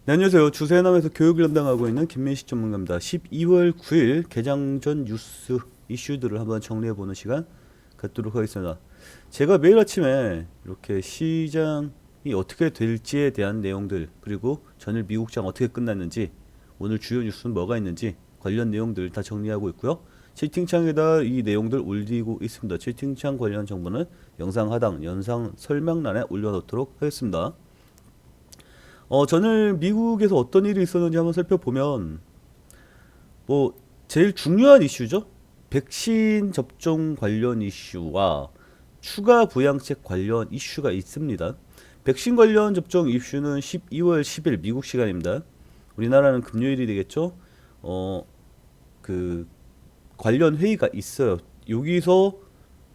네, 안녕하세요. 주세남에서 교육을 담당하고 있는 김민식 전문가입니다. 12월 9일 개장 전 뉴스 이슈들을 한번 정리해보는 시간 갖도록 하겠습니다. 제가 매일 아침에 이렇게 시장이 어떻게 될지에 대한 내용들, 그리고 전일 미국장 어떻게 끝났는지, 오늘 주요 뉴스는 뭐가 있는지 관련 내용들 다 정리하고 있고요. 채팅창에다 이 내용들 올리고 있습니다. 채팅창 관련 정보는 영상 하단, 영상 설명란에 올려놓도록 하겠습니다. 저는 미국에서 어떤 일이 있었는지 한번 살펴보면, 뭐, 제일 중요한 이슈죠. 백신 접종 관련 이슈와 추가 부양책 관련 이슈가 있습니다. 백신 관련 접종 이슈는 12월 10일 미국 시간입니다. 우리나라는 금요일이 되겠죠. 어, 그 관련 회의가 있어요. 여기서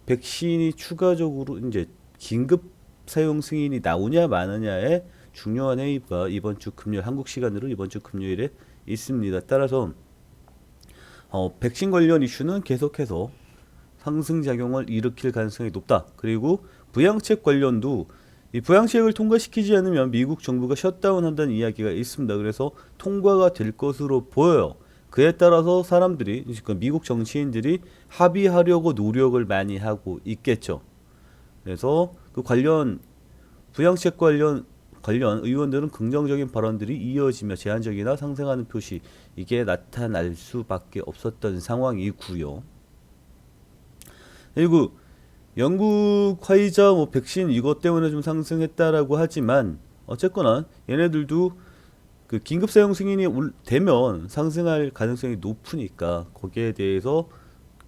백신이 추가적으로 이제 긴급 사용 승인이 나오냐 마느냐에 중요한 회의가 이번 주 금요일 한국 시간으로 이번 주 금요일에 있습니다. 따라서 백신 관련 이슈는 계속해서 상승작용을 일으킬 가능성이 높다. 그리고 부양책 관련도 이 부양책을 통과시키지 않으면 미국 정부가 셧다운한다는 이야기가 있습니다. 그래서 통과가 될 것으로 보여요. 그에 따라서 사람들이, 미국 정치인들이 합의하려고 노력을 많이 하고 있겠죠. 그래서 그 관련 부양책 관련 의원들은 긍정적인 발언들이 이어지며 제한적이나 상승하는 표시 이게 나타날 수밖에 없었던 상황이고요. 그리고 영국 화이자 뭐 백신 이것 때문에 좀 상승했다라고 하지만 어쨌거나 얘네들도 그 긴급 사용 승인이 되면 상승할 가능성이 높으니까 거기에 대해서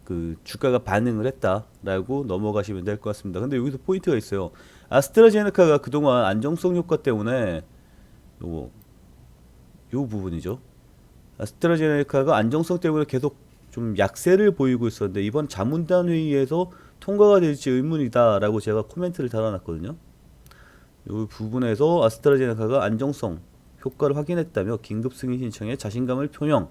그 주가가 반응을 했다라고 넘어가시면 될 것 같습니다. 근데 여기서 포인트가 있어요. 아스트라제네카가 그동안 안정성 효과 때문에 요, 요 부분이죠. 아스트라제네카가 안정성 때문에 계속 좀 약세를 보이고 있었는데 이번 자문단 회의에서 통과가 될지 의문이다라고 제가 코멘트를 달아놨거든요. 이 부분에서 아스트라제네카가 안정성 효과를 확인했다며 긴급 승인 신청에 자신감을 표명.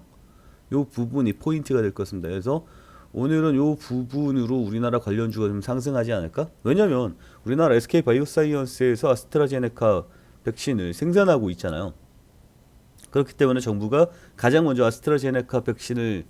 이 부분이 포인트가 될 것입니다. 그래서 오늘은 이 부분으로 우리나라 관련주가 좀 상승하지 않을까? 왜냐면 우리나라 SK 바이오사이언스에서 아스트라제네카 백신을 생산하고 있잖아요. 그렇기 때문에 정부가 가장 먼저 아스트라제네카 백신을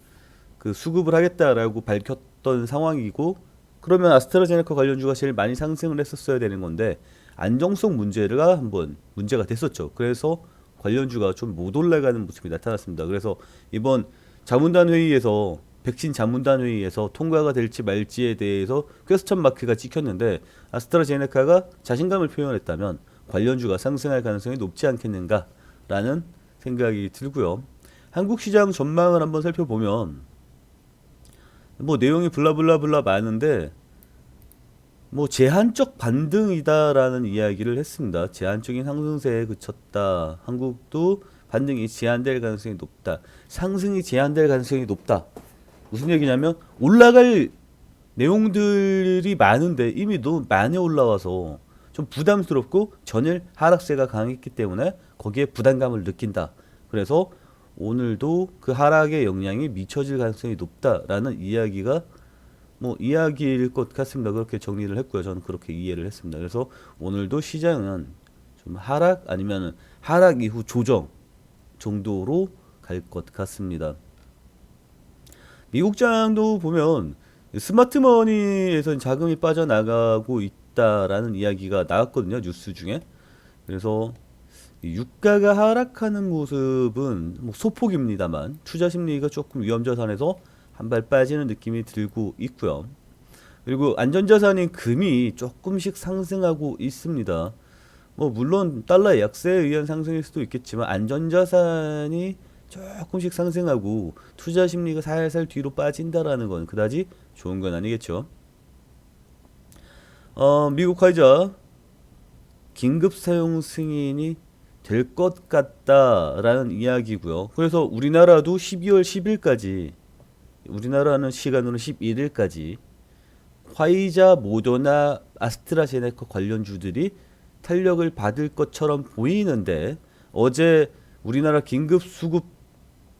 그 수급을 하겠다라고 밝혔던 상황이고, 그러면 아스트라제네카 관련주가 제일 많이 상승을 했었어야 되는 건데 안정성 문제가 한번 문제가 됐었죠. 그래서 관련주가 좀 못 올라가는 모습이 나타났습니다. 그래서 이번 자문단 회의에서 백신 자문단 회의에서 통과가 될지 말지에 대해서 퀘스천 마크가 찍혔는데 아스트라제네카가 자신감을 표현했다면 관련주가 상승할 가능성이 높지 않겠는가라는 생각이 들고요. 한국 시장 전망을 한번 살펴보면 뭐 내용이 블라블라블라 많은데 뭐 제한적 반등이다라는 이야기를 했습니다. 제한적인 상승세에 그쳤다. 한국도 반등이 제한될 가능성이 높다. 상승이 제한될 가능성이 높다. 무슨 얘기냐면 올라갈 내용들이 많은데 이미 너무 많이 올라와서 좀 부담스럽고 전일 하락세가 강했기 때문에 거기에 부담감을 느낀다. 그래서 오늘도 그 하락의 영향이 미쳐질 가능성이 높다라는 이야기가 뭐 이야기일 것 같습니다. 그렇게 정리를 했고요. 저는 그렇게 이해를 했습니다. 그래서 오늘도 시장은 좀 하락 아니면 하락 이후 조정 정도로 갈 것 같습니다. 미국장도 보면 스마트머니에서 자금이 빠져나가고 있다라는 이야기가 나왔거든요. 뉴스 중에. 그래서 유가가 하락하는 모습은 뭐 소폭입니다만 투자 심리가 조금 위험자산에서 한 발 빠지는 느낌이 들고 있고요. 그리고 안전자산인 금이 조금씩 상승하고 있습니다. 뭐 물론 달러 약세에 의한 상승일 수도 있겠지만 안전자산이 조금씩 상승하고 투자 심리가 살살 뒤로 빠진다라는 건 그다지 좋은 건 아니겠죠. 미국 화이자 긴급 사용 승인이 될 것 같다라는 이야기고요. 그래서 우리나라도 12월 10일까지 우리나라는 시간으로 11일까지 화이자, 모더나, 아스트라제네카 관련주들이 탄력을 받을 것처럼 보이는데 어제 우리나라 긴급 수급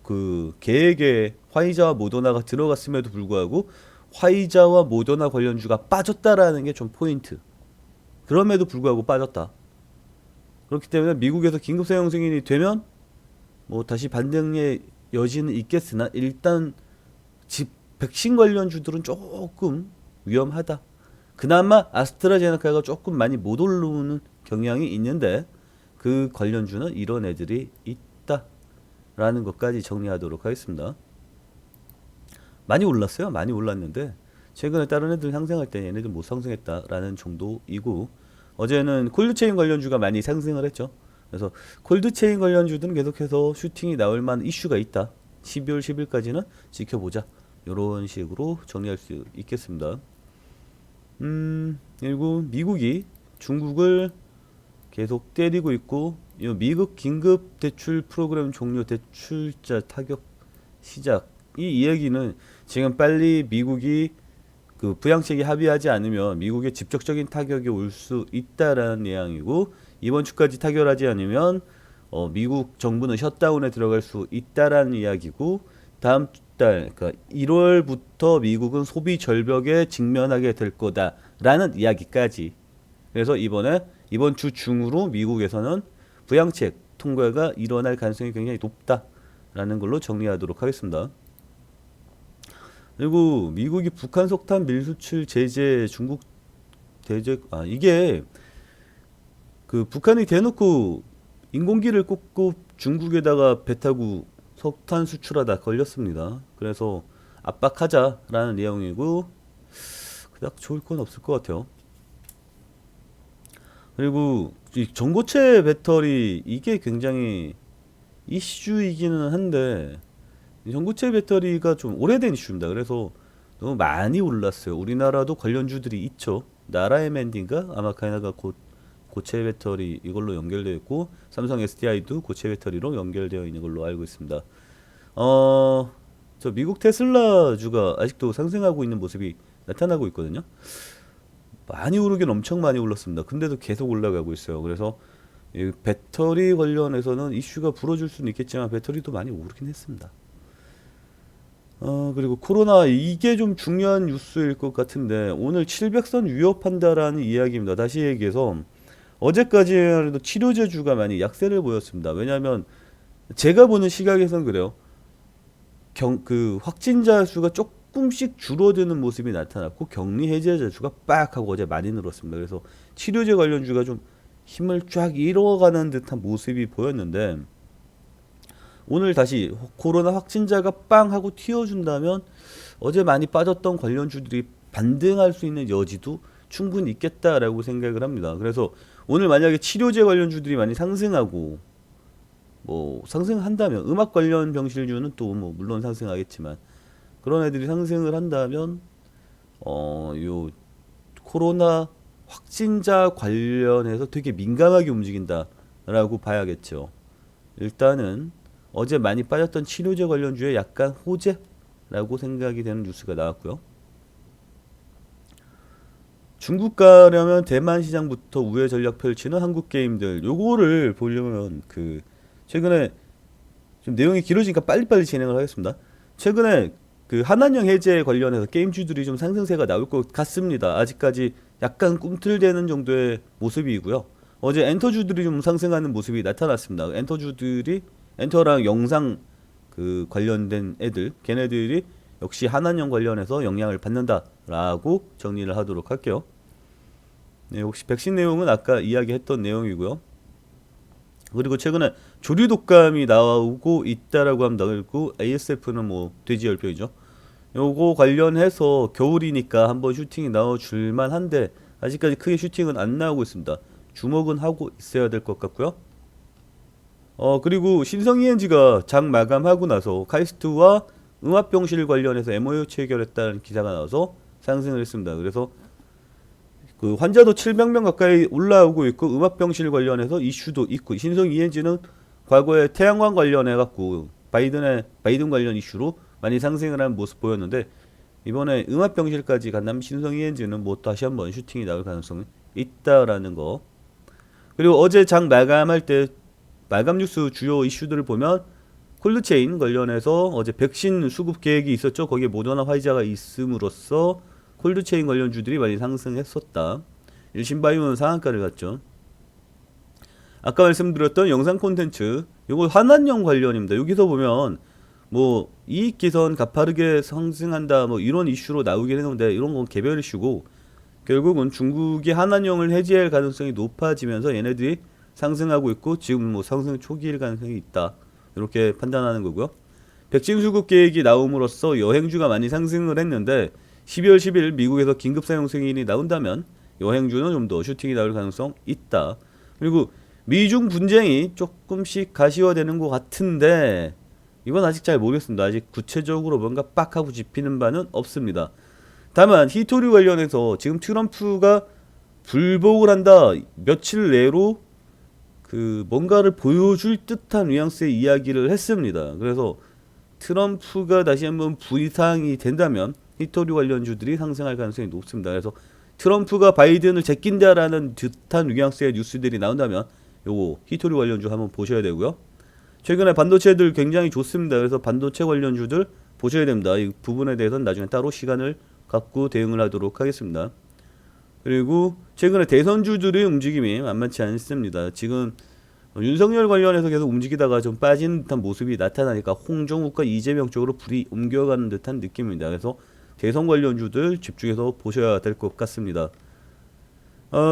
그 계획에 화이자와 모더나가 들어갔음에도 불구하고 화이자와 모더나 관련주가 빠졌다라는 게 좀 포인트. 그럼에도 불구하고 빠졌다. 그렇기 때문에 미국에서 긴급 사용 승인이 되면 뭐 다시 반등의 여지는 있겠으나 일단 집 백신 관련주들은 조금 위험하다. 그나마 아스트라제네카가 조금 많이 못 오르는 경향이 있는데 그 관련주는 이런 애들이 있다라는 것까지 정리하도록 하겠습니다. 많이 올랐어요. 많이 올랐는데 최근에 다른 애들 상승할 때 얘네들 못 상승했다라는 정도이고 어제는 콜드체인 관련주가 많이 상승을 했죠. 그래서 콜드체인 관련주들은 계속해서 슈팅이 나올 만한 이슈가 있다. 12월 10일까지는 지켜보자. 이런 식으로 정리할 수 있겠습니다. 그리고 미국이 중국을 계속 때리고 있고 이 미국 긴급 대출 프로그램 종료 대출자 타격 시작 이 이야기는 지금 빨리 미국이 그 부양책에 합의하지 않으면 미국에 직접적인 타격이 올 수 있다라는 내용이고 이번 주까지 타결하지 않으면 미국 정부는 셧다운에 들어갈 수 있다라는 이야기고 다음 달 그러니까 1월부터 미국은 소비 절벽에 직면하게 될 거다라는 이야기까지. 그래서 이번 주 중으로 미국에서는 부양책 통과가 일어날 가능성이 굉장히 높다라는 걸로 정리하도록 하겠습니다. 그리고 미국이 북한 석탄 밀수출 제재 중국 대제 이게 그 북한이 대놓고 인공기를 꽂고 중국에다가 배 타고 석탄 수출하다 걸렸습니다. 그래서 압박하자라는 내용이고 그닥 좋을 건 없을 것 같아요. 그리고 이 전고체 배터리 이게 굉장히 이슈이기는 한데 전고체 배터리가 좀 오래된 이슈입니다. 그래서 너무 많이 올랐어요. 우리나라도 관련주들이 있죠. 나라에맨딘가 아마 가나가 곧 고체 배터리 이걸로 연결되어 있고 삼성 SDI도 고체 배터리로 연결되어 있는 걸로 알고 있습니다. 저 미국 테슬라주가 아직도 상승하고 있는 모습이 나타나고 있거든요. 많이 오르긴 엄청 많이 올랐습니다. 근데도 계속 올라가고 있어요. 그래서 이 배터리 관련해서는 이슈가 불어줄 수는 있겠지만 배터리도 많이 오르긴 했습니다. 그리고 코로나 이게 좀 중요한 뉴스일 것 같은데 오늘 700선 위협한다라는 이야기입니다. 다시 얘기해서 어제까지만 해도 치료제주가 많이 약세를 보였습니다. 왜냐하면 제가 보는 시각에선 그래요. 그 확진자 수가 조금씩 줄어드는 모습이 나타났고 격리 해제자 수가 빡 하고 어제 많이 늘었습니다. 그래서 치료제 관련주가 좀 힘을 쫙 잃어가는 듯한 모습이 보였는데 오늘 다시 코로나 확진자가 빵 하고 튀어준다면 어제 많이 빠졌던 관련주들이 반등할 수 있는 여지도 충분히 있겠다라고 생각을 합니다. 그래서 오늘 만약에 치료제 관련주들이 많이 상승하고 뭐 상승한다면 음악 관련 병실주는 또 뭐 물론 상승하겠지만 그런 애들이 상승을 한다면 요 코로나 확진자 관련해서 되게 민감하게 움직인다라고 봐야겠죠. 일단은 어제 많이 빠졌던 치료제 관련주에 약간 호재라고 생각이 되는 뉴스가 나왔고요. 중국 가려면 대만 시장부터 우회 전략 펼치는 한국 게임들 요거를 보려면 그 최근에 좀 내용이 길어지니까 빨리빨리 진행을 하겠습니다. 최근에 그 한한령 해제 관련해서 게임주들이 좀 상승세가 나올 것 같습니다. 아직까지 약간 꿈틀대는 정도의 모습이고요. 어제 엔터주들이 좀 상승하는 모습이 나타났습니다. 엔터랑 영상 그 관련된 애들 걔네들이 역시 한한령 관련해서 영향을 받는다라고 정리를 하도록 할게요. 네, 혹시 백신 내용은 아까 이야기했던 내용이고요. 그리고 최근에 조류 독감이 나오고 있다라고 합니다. 그리고 ASF는 뭐 돼지열병이죠. 요거 관련해서 겨울이니까 한번 슈팅이 나와줄만 한데 아직까지 크게 슈팅은 안 나오고 있습니다. 주목은 하고 있어야 될 것 같고요. 그리고 신성 ENG가 장 마감하고 나서 카이스트와 음압병실 관련해서 MOU 체결했다는 기사가 나와서 상승을 했습니다. 그래서 그 환자도 700명 가까이 올라오고 있고 음압병실 관련해서 이슈도 있고 신성 ENG는 과거에 태양광 관련해 갖고 바이든 관련 이슈로 많이 상승을 한 모습 보였는데 이번에 음압병실까지 간다면 신성 ENG는 뭐 다시 한번 슈팅이 나올 가능성이 있다라는 거. 그리고 어제 장 마감할 때 마감 뉴스 주요 이슈들을 보면 콜드체인 관련해서 어제 백신 수급 계획이 있었죠. 거기에 모더나 화이자가 있음으로써 콜드체인 관련주들이 많이 상승했었다. 일신바이오는 상한가를 갔죠. 아까 말씀드렸던 영상 콘텐츠, 요거 한한령 관련입니다. 여기서 보면 뭐 이익 개선 가파르게 상승한다 뭐 이런 이슈로 나오긴 했는데 이런 건 개별 이슈고, 결국은 중국이 한한령을 해지할 가능성이 높아지면서 얘네들이 상승하고 있고 지금 뭐 상승 초기일 가능성이 있다, 이렇게 판단하는 거고요. 백신 수급 계획이 나옴으로써 여행주가 많이 상승을 했는데 12월 10일 미국에서 긴급 사용 승인이 나온다면 여행주는 좀 더 슈팅이 나올 가능성 있다. 그리고 미중 분쟁이 조금씩 가시화되는 것 같은데 이건 아직 잘 모르겠습니다. 아직 구체적으로 뭔가 빡 하고 짚히는 바는 없습니다. 다만 히토류 관련해서 지금 트럼프가 불복을 한다, 며칠 내로 그 뭔가를 보여줄 듯한 뉘앙스의 이야기를 했습니다. 그래서 트럼프가 다시 한번 부의상이 된다면 히토류 관련주들이 상승할 가능성이 높습니다. 그래서 트럼프가 바이든을 제낀다라는 듯한 뉘앙스의 뉴스들이 나온다면 요거 히토류 관련주 한번 보셔야 되고요. 최근에 반도체들 굉장히 좋습니다. 그래서 반도체 관련주들 보셔야 됩니다. 이 부분에 대해서는 나중에 따로 시간을 갖고 대응을 하도록 하겠습니다. 그리고 최근에 대선주들의 움직임이 만만치 않습니다. 지금 윤석열 관련해서 계속 움직이다가 좀 빠진 듯한 모습이 나타나니까 홍정욱과 이재명 쪽으로 불이 옮겨가는 듯한 느낌입니다. 그래서 대선 관련주들 집중해서 보셔야 될 것 같습니다.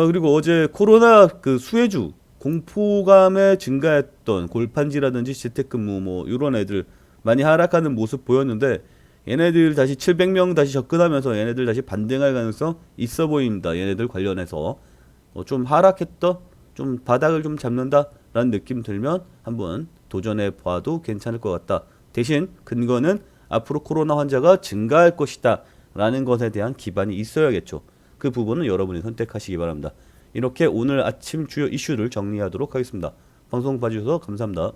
그리고 어제 코로나 그 수혜주 공포감에 증가했던 골판지라든지 재택근무 뭐 이런 애들 많이 하락하는 모습 보였는데, 얘네들 다시 700명 다시 접근하면서 얘네들 다시 반등할 가능성 있어 보입니다. 얘네들 관련해서 좀 하락했다, 좀 바닥을 좀 잡는다 라는 느낌 들면 한번 도전해 봐도 괜찮을 것 같다. 대신 근거는 앞으로 코로나 환자가 증가할 것이다 라는 것에 대한 기반이 있어야겠죠. 그 부분은 여러분이 선택하시기 바랍니다. 이렇게 오늘 아침 주요 이슈를 정리하도록 하겠습니다. 방송 봐주셔서 감사합니다.